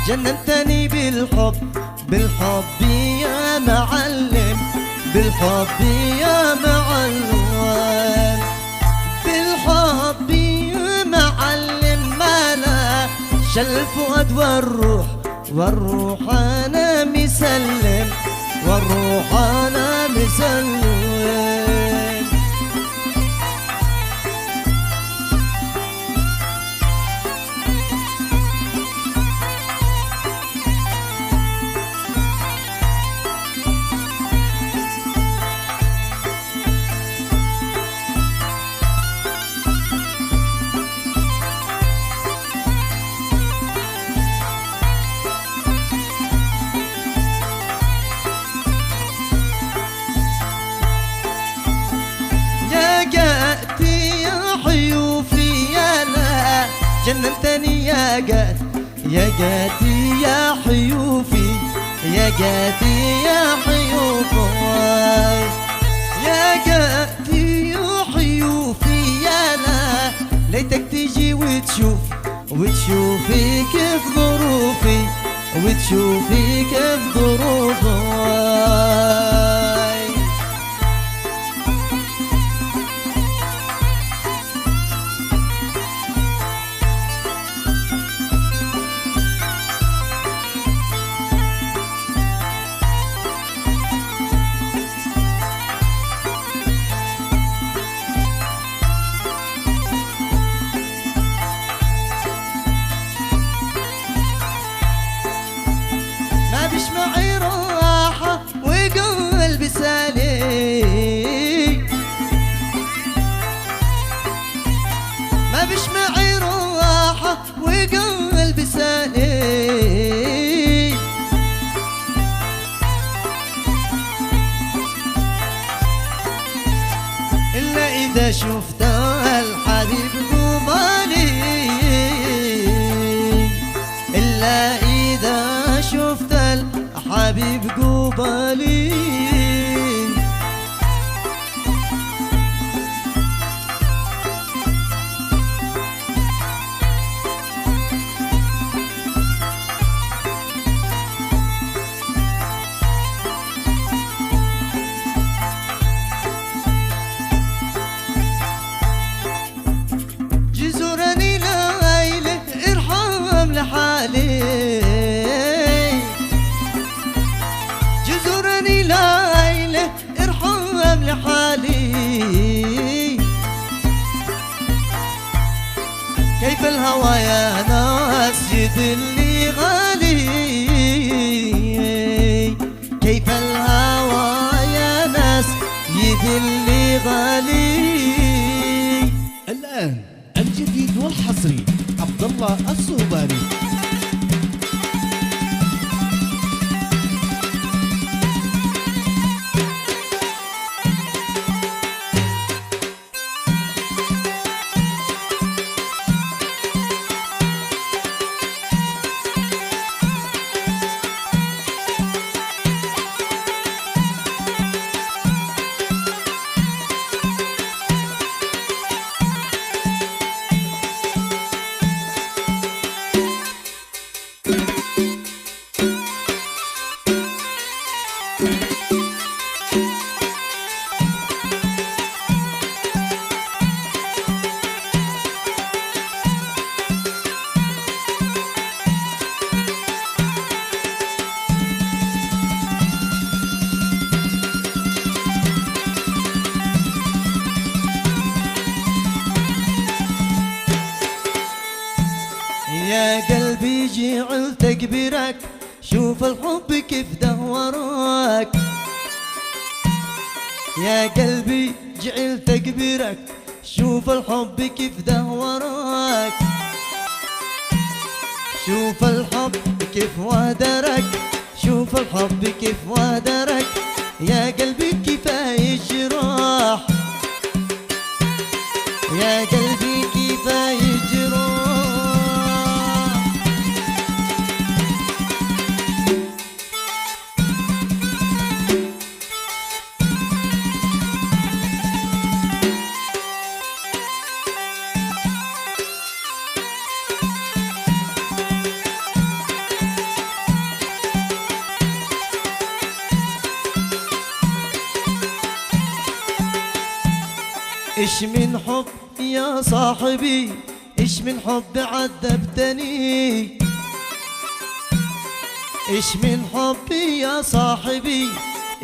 جننتني بالحب بالحب يا معلم، بالحب يا معلم، بالحب يا معلم، مالا شل الفؤاد والروح، والروح انا مسلم، والروح انا مسلم. جننتني يا قات يا قاتي يا حيوفي، يا قاتي يا حيوفي، يا قاتي يا حيوفي، يا لا ليتك تجي وتشوف، وتشوفي كيف ظروفي، وتشوفي كيف ظروفي. معي راحة وقلبي سليم، ما بش معي راحة وقلبي سليم، إلا إذا شفت الحبيب قبالي، إلا إذا شفت حبيب قبالي. جزرني ليلة ارحم لحالي، ليلة ارحم لحالي، كيف الهوى يا ناس يدلي غالي، كيف الهوى يا ناس يدلي غالي. الآن الجديد والحصري عبد الله الصوباني. يا قلبي جعلت اكبرك، شوف الحب كيف دهورك، يا قلبي جعلت اكبرك، شوف الحب كيف دهورك، شوف الحب كيف وهدرك، شوف الحب كيف وهدرك، يا قلبي كفاية جراح، يا قلبي كفاية جراح. إيش من حب يا صاحبي، إيش من حب عذبتني، إيش من حب يا صاحبي،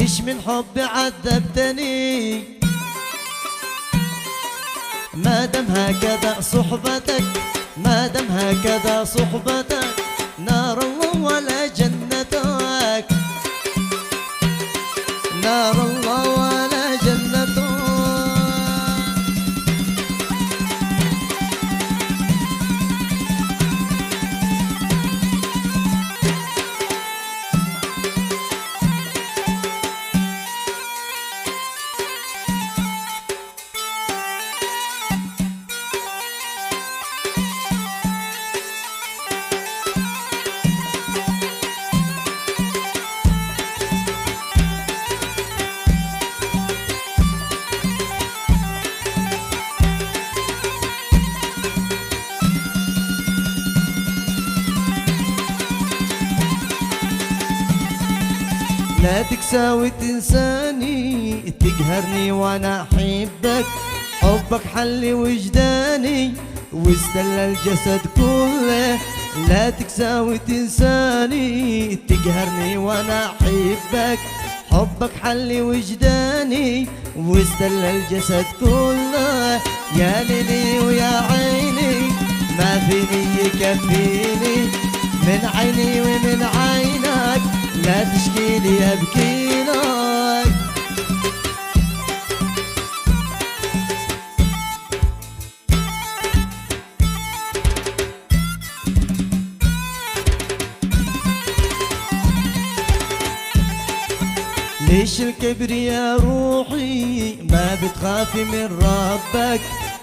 إيش من حب عذبتني. ما دام هكذا صحبتك، ما دام هكذا صحبتك، نار الله ولا جنتك، نار الله ولا جنتك. لا تكسى وتنساني، تقهرني وانا احبك، حبك حل وجداني واستلى الجسد كله. لا تكسى وتنساني، تقهرني وانا احبك، حبك حل وجداني واستلى الجسد كله. يا ليلي ويا عيني ما فيني يكفيني، من عيني ومن عينك لا تشكيلي ابكي لك. ليش الكبر يا روحي ما بتخافي من ربك،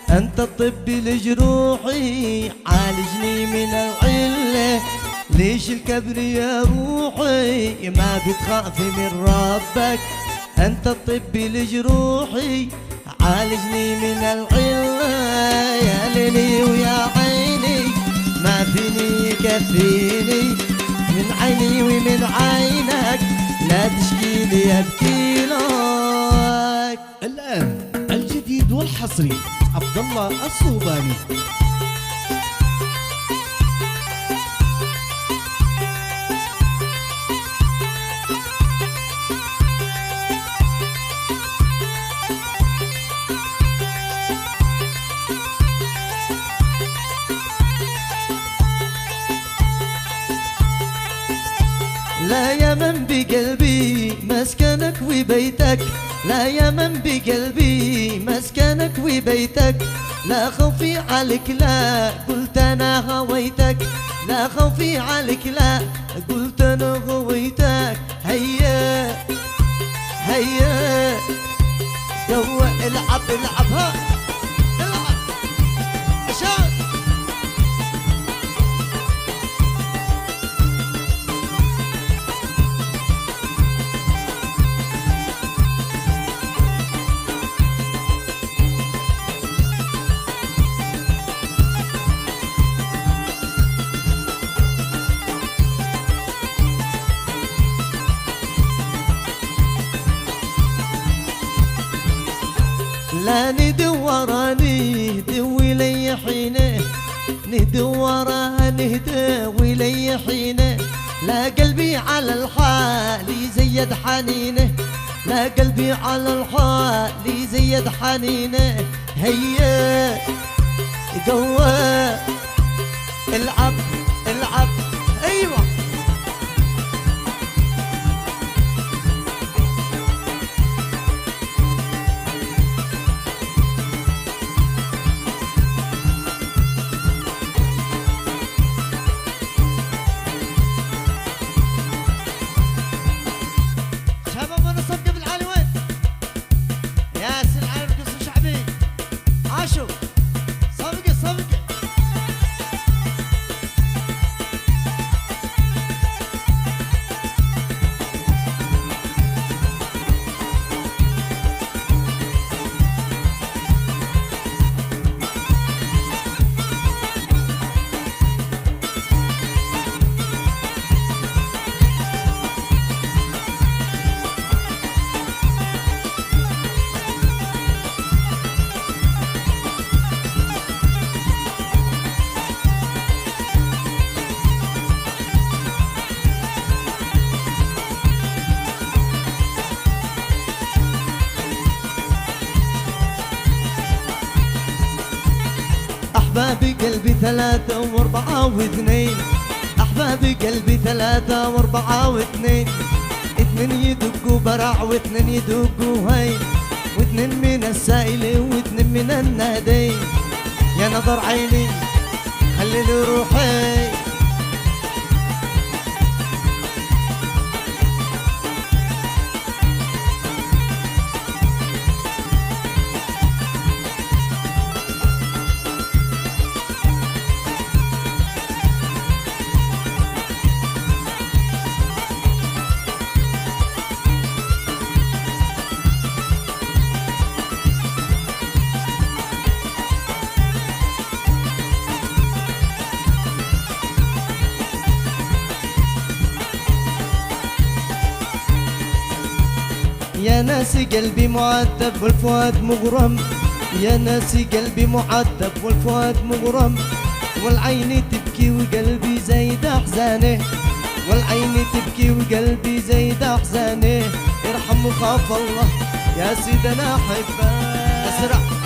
انت الطب لجروحي عالجني من العله. ليش الكبر يا روحي ما بتخافي من ربك، انت الطب لجروحي عالجني من العله. يا ليلي ويا عيني ما فيني يكفيني، من عيني ومن عينك لا تشكيلي ابكي لك. الآن الجديد والحصري عبد الله الصوباني. لا يا من بقلبي مسكنك وبيتك، لا يا من بقلبي مسكنك وبيتك، لا خوفي عليك لا قلت انا هويتك، لا خوفي عليك لا قلت انا هويتك. هيا هيا جو العب العب ها العب عشان لا ندوراني دوي لي حينه، ندورها نهدوي لي حينه. لا قلبي على الحال يزيد حنينه، لا قلبي على الحال يزيد حنينه. هيا قوة العب العب ايوه. قلبي 3 و4 و2 أحبابي قلبي 3 و4 و2 2 يدقوا برع و2 يدقوا هين و2 من السائل و2 من النادي يا نظر عيني خليني روحي يا ناسي قلبي معذب والفؤاد مغرم يا ناسي قلبي معذب والفؤاد مغرم والعين تبكي وقلبي زايد احزانه والعين تبكي وقلبي زايد احزانه ارحم وخاف الله يا سيدنا احبك اسرع